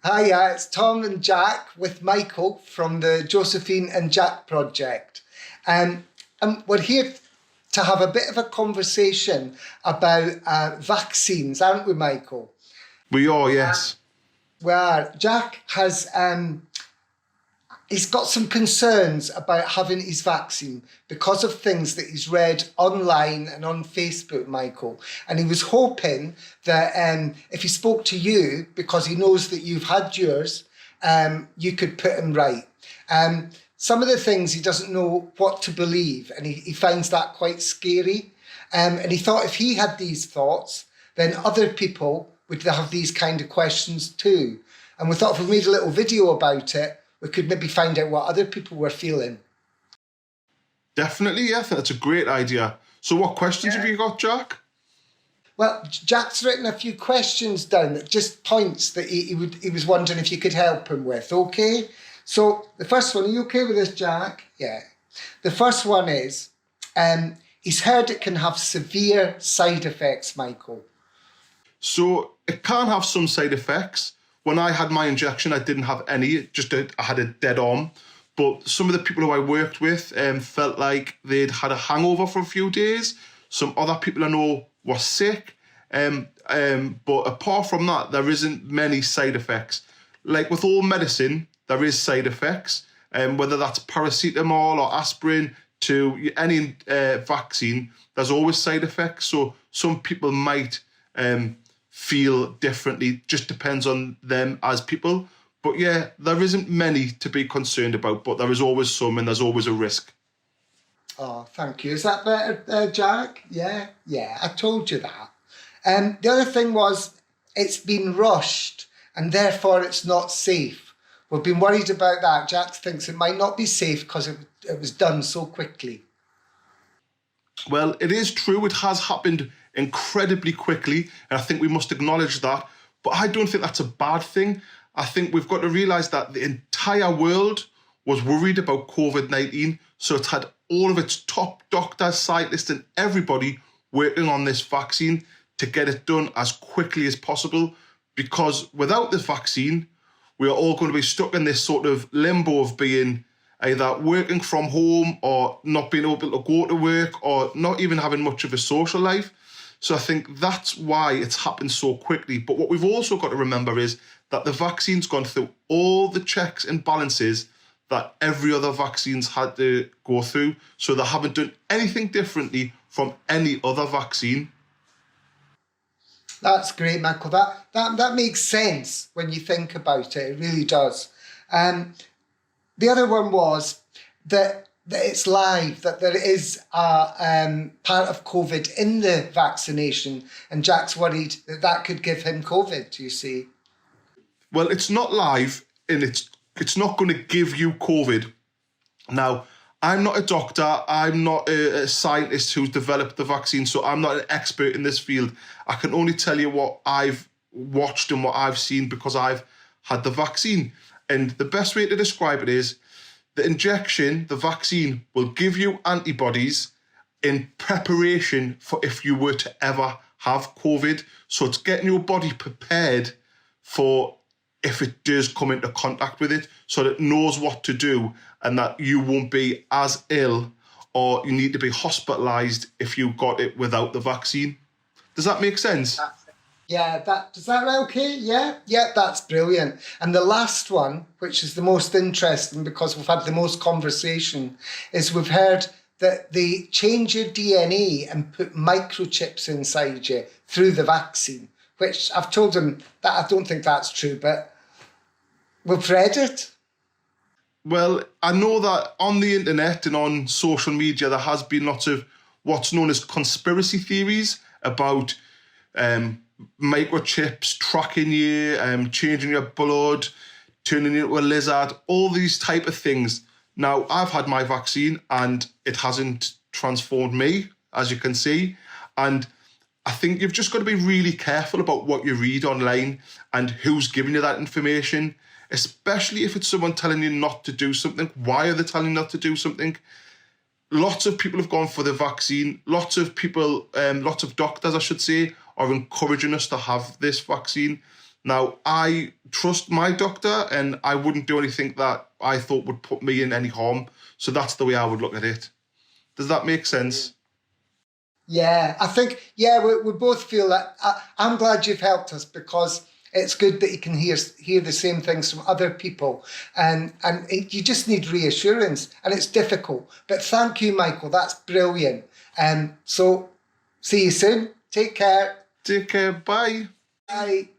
Hiya, it's Tom and Jack with Michael from the Josephine and Jack project. And we're here to have a bit of a conversation about vaccines, aren't we, Michael? We are, yes. Where Jack has, he's got some concerns about having his vaccine because of things that he's read online and on Facebook, Michael. And he was hoping that if he spoke to you, because he knows that you've had yours, you could put him right. Some of the things he doesn't know what to believe, and he finds that quite scary. And he thought if he had these thoughts, then other people would have these kind of questions too. And we thought if we made a little video about it, we could maybe find out what other people were feeling. Definitely, yeah, I think that's a great idea. So what questions have you got, Jack? Well, Jack's written a few questions down, that just points that he was wondering if you could help him with, okay? So the first one, are you okay with this, Jack? Yeah. The first one is, he's heard it can have severe side effects, Michael. So it can have some side effects. When I had my injection, I didn't have any, I had a dead arm. But some of the people who I worked with felt like they'd had a hangover for a few days. Some other people I know were sick. But apart from that, there isn't many side effects. Like with all medicine, there is side effects. Whether that's paracetamol or aspirin to any vaccine, there's always side effects. So some people might feel differently, just depends on them as people. But yeah, there isn't many to be concerned about, but there is always some and there's always a risk. Oh, thank you. Is that better, Jack? Yeah, I told you that. The other thing was it's been rushed and therefore it's not safe. We've been worried about that. Jack thinks it might not be safe because it was done so quickly. Well, it is true. It has happened incredibly quickly, and I think we must acknowledge that. But I don't think that's a bad thing. I think we've got to realise that the entire world was worried about COVID-19, so it's had all of its top doctors, scientists, and everybody working on this vaccine to get it done as quickly as possible, because without this vaccine, we are all going to be stuck in this sort of limbo of being either working from home or not being able to go to work or not even having much of a social life. So I think that's why it's happened so quickly. But what we've also got to remember is that the vaccine's gone through all the checks and balances that every other vaccine's had to go through. So they haven't done anything differently from any other vaccine. That's great, Michael. That makes sense when you think about it. It really does. The other one was that it's live, that there is a part of COVID in the vaccination, and Jack's worried that could give him COVID, you see. Well, it's not live, and it's not going to give you COVID. Now, I'm not a doctor, I'm not a scientist who's developed the vaccine, so I'm not an expert in this field. I can only tell you what I've watched and what I've seen because I've had the vaccine. And the best way to describe it is the injection, the vaccine, will give you antibodies in preparation for if you were to ever have COVID. So it's getting your body prepared for if it does come into contact with it, so that it knows what to do and that you won't be as ill or you need to be hospitalised if you got it without the vaccine. Does that make sense? Yeah, is that okay? Yeah, that's brilliant. And the last one, which is the most interesting because we've had the most conversation, is we've heard that they change your DNA and put microchips inside you through the vaccine, which I've told them that I don't think that's true, but we've read it. Well, I know that on the internet and on social media, there has been lots of what's known as conspiracy theories about microchips tracking you, changing your blood, turning you into a lizard, all these type of things. Now, I've had my vaccine and it hasn't transformed me, as you can see. And I think you've just got to be really careful about what you read online and who's giving you that information, especially if it's someone telling you not to do something. Why are they telling you not to do something? Lots of people have gone for the vaccine. Lots of people, lots of doctors, I should say, are encouraging us to have this vaccine. Now, I trust my doctor and I wouldn't do anything that I thought would put me in any harm. So that's the way I would look at it. Does that make sense? Yeah, I think, yeah, we both feel that. I'm glad you've helped us, because it's good that you can hear the same things from other people. You just need reassurance, and it's difficult. But thank you, Michael. That's brilliant. So see you soon. Take care. Take care. Bye. Bye.